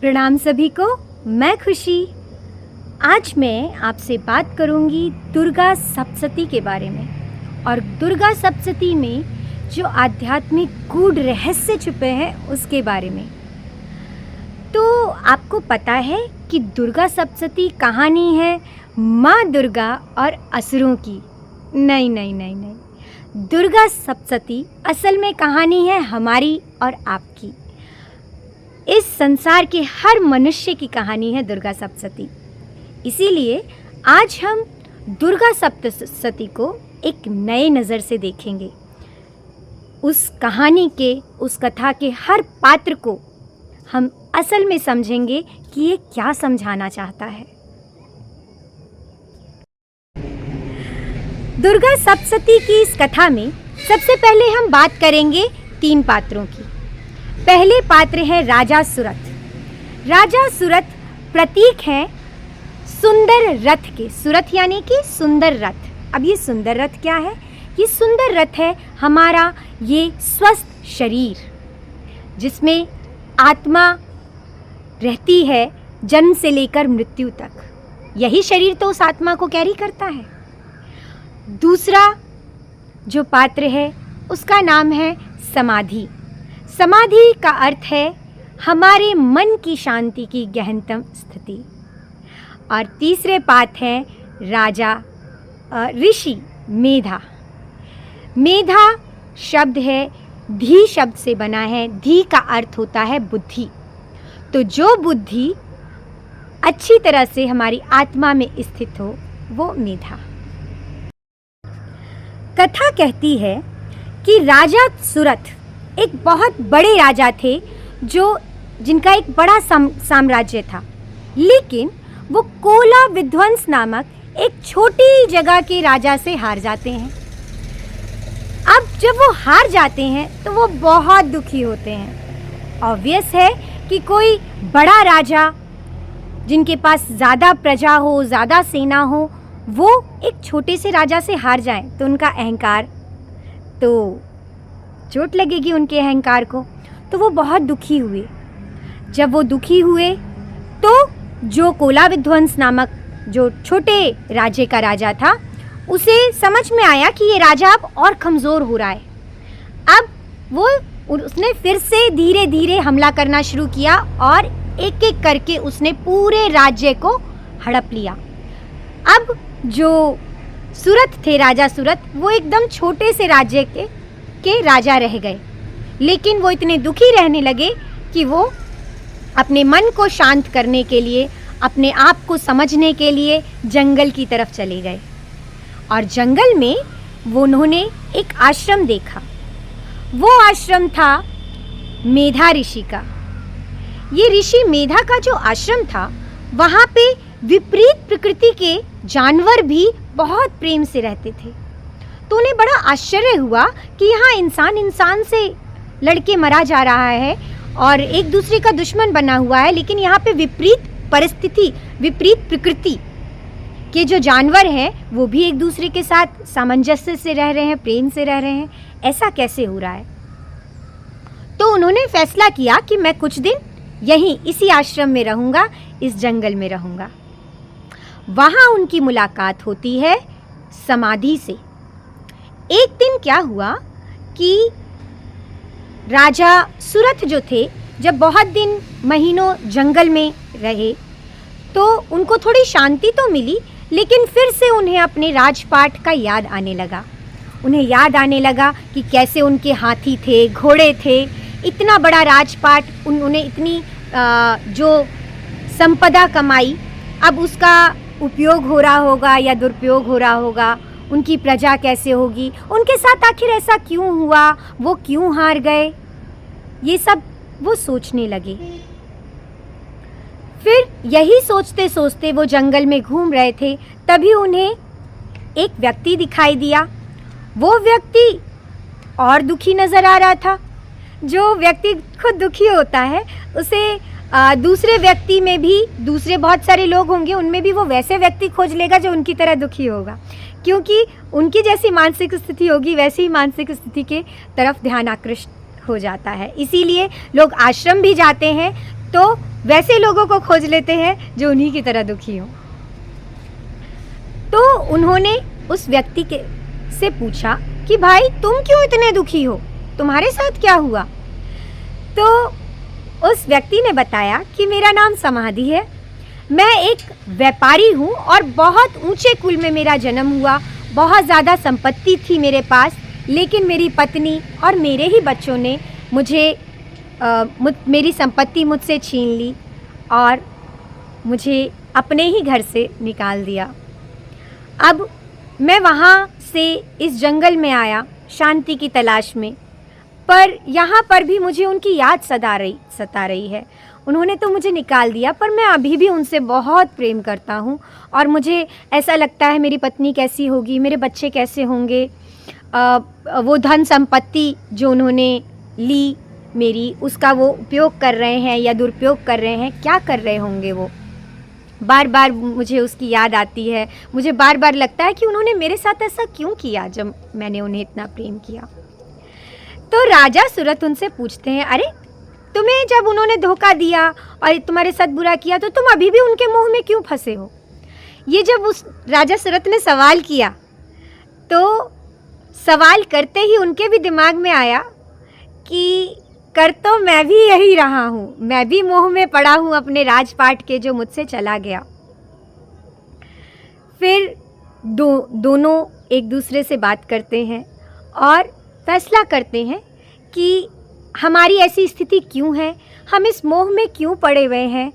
प्रणाम सभी को। मैं खुशी। आज मैं आपसे बात करूंगी दुर्गा सप्तशती के बारे में और दुर्गा सप्तशती में जो आध्यात्मिक गूढ़ रहस्य छुपे हैं उसके बारे में। तो आपको पता है कि दुर्गा सप्तशती कहानी है माँ दुर्गा और असुरों की? नहीं। दुर्गा सप्तशती असल में कहानी है हमारी और आपकी। इस संसार के हर मनुष्य की कहानी है दुर्गा सप्तशती। इसीलिए आज हम दुर्गा सप्तशती को एक नए नज़र से देखेंगे। उस कहानी के, उस कथा के हर पात्र को हम असल में समझेंगे कि ये क्या समझाना चाहता है। दुर्गा सप्तशती की इस कथा में सबसे पहले हम बात करेंगे 3 पात्रों की। पहले पात्र है राजा सुरथ। राजा सुरथ प्रतीक है सुंदर रथ के। सुरथ यानी कि सुंदर रथ। अब ये सुंदर रथ क्या है? ये सुंदर रथ है हमारा ये स्वस्थ शरीर, जिसमें आत्मा रहती है जन्म से लेकर मृत्यु तक। यही शरीर तो उस आत्मा को कैरी करता है। दूसरा जो पात्र है उसका नाम है समाधि। समाधि का अर्थ है हमारे मन की शांति की गहनतम स्थिति। और तीसरे पात्र हैं राजा ऋषि मेधा। मेधा शब्द है धी शब्द से बना है। धी का अर्थ होता है बुद्धि। तो जो बुद्धि अच्छी तरह से हमारी आत्मा में स्थित हो वो मेधा। कथा कहती है कि राजा सुरथ एक बहुत बड़े राजा थे जिनका एक बड़ा साम्राज्य था, लेकिन वो कोला विध्वंस नामक एक छोटी जगह के राजा से हार जाते हैं। अब जब वो हार जाते हैं तो वो बहुत दुखी होते हैं। ऑब्वियस है कि कोई बड़ा राजा जिनके पास ज़्यादा प्रजा हो, ज़्यादा सेना हो, वो एक छोटे से राजा से हार जाए तो उनका अहंकार, तो चोट लगेगी उनके अहंकार को। तो वो बहुत दुखी हुए। जब वो दुखी हुए तो जो कोला विध्वंस नामक जो छोटे राज्य का राजा था, उसे समझ में आया कि ये राजा अब और कमज़ोर हो रहा है। अब उसने फिर से धीरे धीरे हमला करना शुरू किया और एक एक करके उसने पूरे राज्य को हड़प लिया। अब जो सुरथ थे, राजा सुरथ, वो एकदम छोटे से राज्य के राजा रह गए। लेकिन वो इतने दुखी रहने लगे कि वो अपने मन को शांत करने के लिए, अपने आप को समझने के लिए जंगल की तरफ चले गए। और जंगल में उन्होंने एक आश्रम देखा। वो आश्रम था मेधा ऋषि का। ये ऋषि मेधा का जो आश्रम था, वहाँ पे विपरीत प्रकृति के जानवर भी बहुत प्रेम से रहते थे। तो उन्हें बड़ा आश्चर्य हुआ कि यहाँ इंसान से लड़के मरा जा रहा है और एक दूसरे का दुश्मन बना हुआ है, लेकिन यहाँ पे विपरीत परिस्थिति, विपरीत प्रकृति के जो जानवर हैं वो भी एक दूसरे के साथ सामंजस्य से रह रहे हैं, प्रेम से रह रहे हैं। ऐसा कैसे हो रहा है? तो उन्होंने फैसला किया कि मैं कुछ दिन यहीं इसी आश्रम में रहूँगा, इस जंगल में रहूँगा। वहाँ उनकी मुलाकात होती है समाधि से। एक दिन क्या हुआ कि राजा सुरथ जो थे, जब बहुत दिन महीनों जंगल में रहे तो उनको थोड़ी शांति तो मिली, लेकिन फिर से उन्हें अपने राजपाट का याद आने लगा। उन्हें याद आने लगा कि कैसे उनके हाथी थे, घोड़े थे, इतना बड़ा राजपाट, उन्होंने इतनी जो संपदा कमाई, अब उसका उपयोग हो रहा होगा या दुरुपयोग हो रहा होगा, उनकी प्रजा कैसे होगी, उनके साथ आखिर ऐसा क्यों हुआ, वो क्यों हार गए, ये सब वो सोचने लगे। फिर यही सोचते सोचते वो जंगल में घूम रहे थे, तभी उन्हें एक व्यक्ति दिखाई दिया। वो व्यक्ति और दुखी नज़र आ रहा था। जो व्यक्ति खुद दुखी होता है उसे दूसरे व्यक्ति में भी, दूसरे बहुत सारे लोग होंगे, उनमें भी वो वैसे व्यक्ति खोज लेगा जो उनकी तरह दुखी होगा, क्योंकि उनकी जैसी मानसिक स्थिति होगी वैसी ही मानसिक स्थिति के तरफ ध्यान आकृष्ट हो जाता है। इसीलिए लोग आश्रम भी जाते हैं तो वैसे लोगों को खोज लेते हैं जो उन्हीं की तरह दुखी हो। तो उन्होंने उस व्यक्ति के से पूछा कि भाई तुम क्यों इतने दुखी हो, तुम्हारे साथ क्या हुआ? तो उस व्यक्ति ने बताया कि मेरा नाम समाधि है, मैं एक व्यापारी हूँ और बहुत ऊंचे कुल में मेरा जन्म हुआ, बहुत ज़्यादा संपत्ति थी मेरे पास, लेकिन मेरी पत्नी और मेरे ही बच्चों ने मेरी संपत्ति मुझसे छीन ली और मुझे अपने ही घर से निकाल दिया। अब मैं वहाँ से इस जंगल में आया शांति की तलाश में, पर यहाँ पर भी मुझे उनकी याद सता रही है। उन्होंने तो मुझे निकाल दिया, पर मैं अभी भी उनसे बहुत प्रेम करता हूँ और मुझे ऐसा लगता है मेरी पत्नी कैसी होगी, मेरे बच्चे कैसे होंगे, वो धन संपत्ति जो उन्होंने ली मेरी, उसका वो उपयोग कर रहे हैं या दुरुपयोग कर रहे हैं, क्या कर रहे होंगे वो। बार बार मुझे उसकी याद आती है, मुझे बार बार लगता है कि उन्होंने मेरे साथ ऐसा क्यों किया जब मैंने उन्हें इतना प्रेम किया। तो राजा सूरत उनसे पूछते हैं, अरे तुम्हें जब उन्होंने धोखा दिया और तुम्हारे साथ बुरा किया तो तुम अभी भी उनके मोह में क्यों फंसे हो? ये जब उस राजा सूरत ने सवाल किया तो सवाल करते ही उनके भी दिमाग में आया कि कर तो मैं भी यही रहा हूँ, मैं भी मोह में पड़ा हूँ अपने राजपाट के जो मुझसे चला गया। फिर दोनों एक दूसरे से बात करते हैं और फैसला करते हैं कि हमारी ऐसी स्थिति क्यों है, हम इस मोह में क्यों पड़े हुए हैं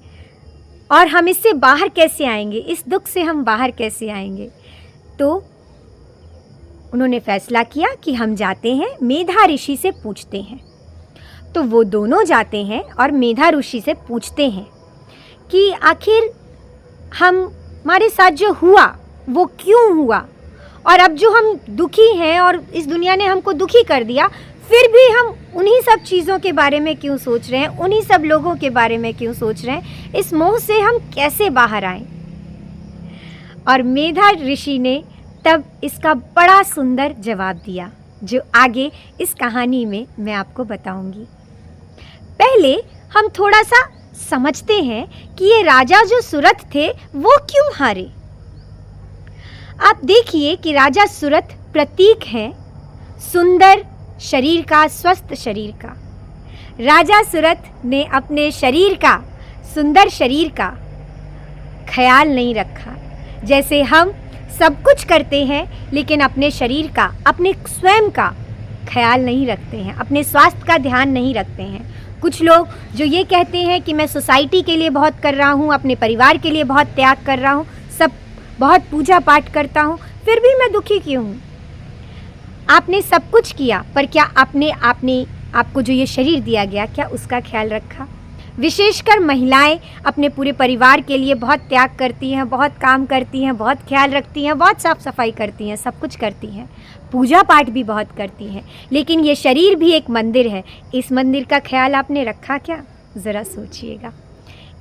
और हम इससे बाहर कैसे आएंगे, इस दुख से हम बाहर कैसे आएंगे। तो उन्होंने फैसला किया कि हम जाते हैं मेधा ऋषि से पूछते हैं। तो वो दोनों जाते हैं और मेधा ऋषि से पूछते हैं कि आखिर हमारे साथ जो हुआ वो क्यों हुआ, और अब जो हम दुखी हैं और इस दुनिया ने हमको दुखी कर दिया, फिर भी हम उन्हीं सब चीज़ों के बारे में क्यों सोच रहे हैं, उन्हीं सब लोगों के बारे में क्यों सोच रहे हैं, इस मोह से हम कैसे बाहर आएं। और मेधा ऋषि ने तब इसका बड़ा सुंदर जवाब दिया जो आगे इस कहानी में मैं आपको बताऊंगी। पहले हम थोड़ा सा समझते हैं कि ये राजा जो सूरत थे वो क्यों हारे। आप देखिए कि राजा सूरत प्रतीक है सुंदर शरीर का, स्वस्थ शरीर का। राजा सूरत ने अपने शरीर का, सुंदर शरीर का ख्याल नहीं रखा। जैसे हम सब कुछ करते हैं लेकिन अपने शरीर का, अपने स्वयं का ख्याल नहीं रखते हैं, अपने स्वास्थ्य का ध्यान नहीं रखते हैं। कुछ लोग जो ये कहते हैं कि मैं सोसाइटी के लिए बहुत कर रहा हूँ, अपने परिवार के लिए बहुत त्याग कर रहा हूँ, सब बहुत पूजा पाठ करता हूँ, फिर भी मैं दुखी क्यों हूँ। आपने सब कुछ किया, पर क्या आपने आपको जो ये शरीर दिया गया, क्या उसका ख्याल रखा? विशेषकर महिलाएं अपने पूरे परिवार के लिए बहुत त्याग करती हैं, बहुत काम करती हैं, बहुत ख्याल रखती हैं, बहुत साफ सफाई करती हैं, सब कुछ करती हैं, पूजा पाठ भी बहुत करती हैं, लेकिन ये शरीर भी एक मंदिर है। इस मंदिर का ख्याल आपने रखा क्या? ज़रा सोचिएगा।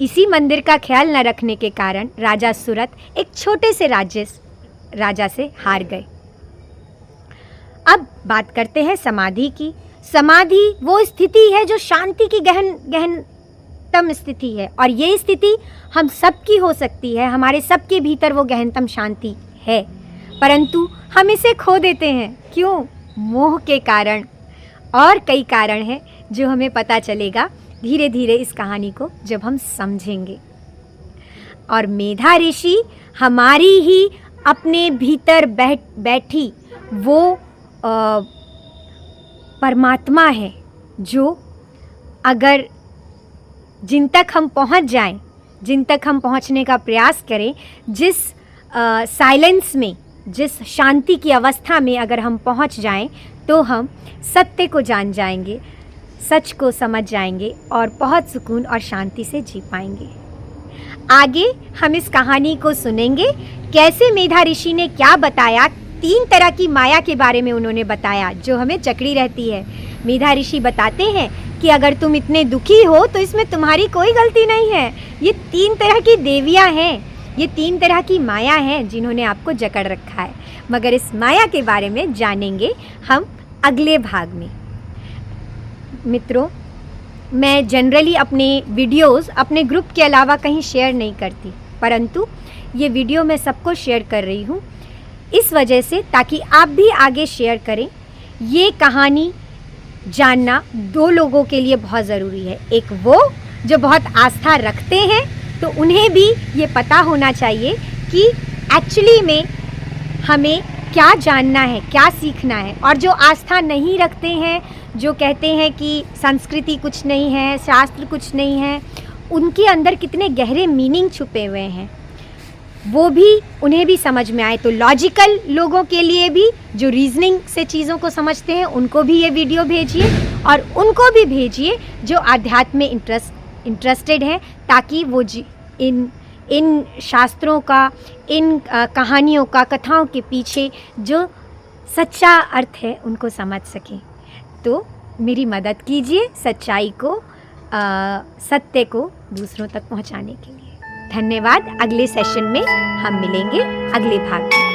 इसी मंदिर का ख्याल न रखने के कारण राजा सूरत एक छोटे से राजा से हार गए। अब बात करते हैं समाधि की। समाधि वो स्थिति है जो शांति की गहनतम स्थिति है, और ये स्थिति हम सबकी हो सकती है। हमारे सबके भीतर वो गहनतम शांति है, परंतु हम इसे खो देते हैं। क्यों? मोह के कारण। और कई कारण हैं जो हमें पता चलेगा धीरे धीरे इस कहानी को जब हम समझेंगे। और मेधा ऋषि हमारी ही अपने भीतर बैठी वो परमात्मा है, जो अगर जिन तक हम पहुंच जाएं, जिन तक हम पहुंचने का प्रयास करें, जिस साइलेंस में, जिस शांति की अवस्था में अगर हम पहुंच जाएं, तो हम सत्य को जान जाएंगे, सच को समझ जाएंगे और बहुत सुकून और शांति से जी पाएंगे। आगे हम इस कहानी को सुनेंगे, कैसे मेधा ऋषि ने क्या बताया। 3 तरह की माया के बारे में उन्होंने बताया जो हमें जकड़ी रहती है। मेधा ऋषि बताते हैं कि अगर तुम इतने दुखी हो तो इसमें तुम्हारी कोई गलती नहीं है। ये 3 तरह की देवियाँ हैं, ये 3 तरह की माया हैं जिन्होंने आपको जकड़ रखा है। मगर इस माया के बारे में जानेंगे हम अगले भाग में। मित्रों, मैं जनरली अपने वीडियोस अपने ग्रुप के अलावा कहीं शेयर नहीं करती, परंतु ये वीडियो मैं सबको शेयर कर रही हूँ इस वजह से ताकि आप भी आगे शेयर करें। ये कहानी जानना 2 लोगों के लिए बहुत ज़रूरी है। एक वो जो बहुत आस्था रखते हैं, तो उन्हें भी ये पता होना चाहिए कि एक्चुअली में हमें क्या जानना है, क्या सीखना है। और जो आस्था नहीं रखते हैं, जो कहते हैं कि संस्कृति कुछ नहीं है, शास्त्र कुछ नहीं है, उनके अंदर कितने गहरे मीनिंग छुपे हुए हैं वो भी उन्हें भी समझ में आए। तो लॉजिकल लोगों के लिए भी, जो रीजनिंग से चीज़ों को समझते हैं, उनको भी ये वीडियो भेजिए और उनको भी भेजिए जो आध्यात्म में इंटरेस्टेड हैं, ताकि वो इन शास्त्रों का, इन कहानियों का, कथाओं के पीछे जो सच्चा अर्थ है उनको समझ सकें। तो मेरी मदद कीजिए सच्चाई को, सत्य को दूसरों तक पहुंचाने के लिए। धन्यवाद। अगले सेशन में हम मिलेंगे, अगले भाग में।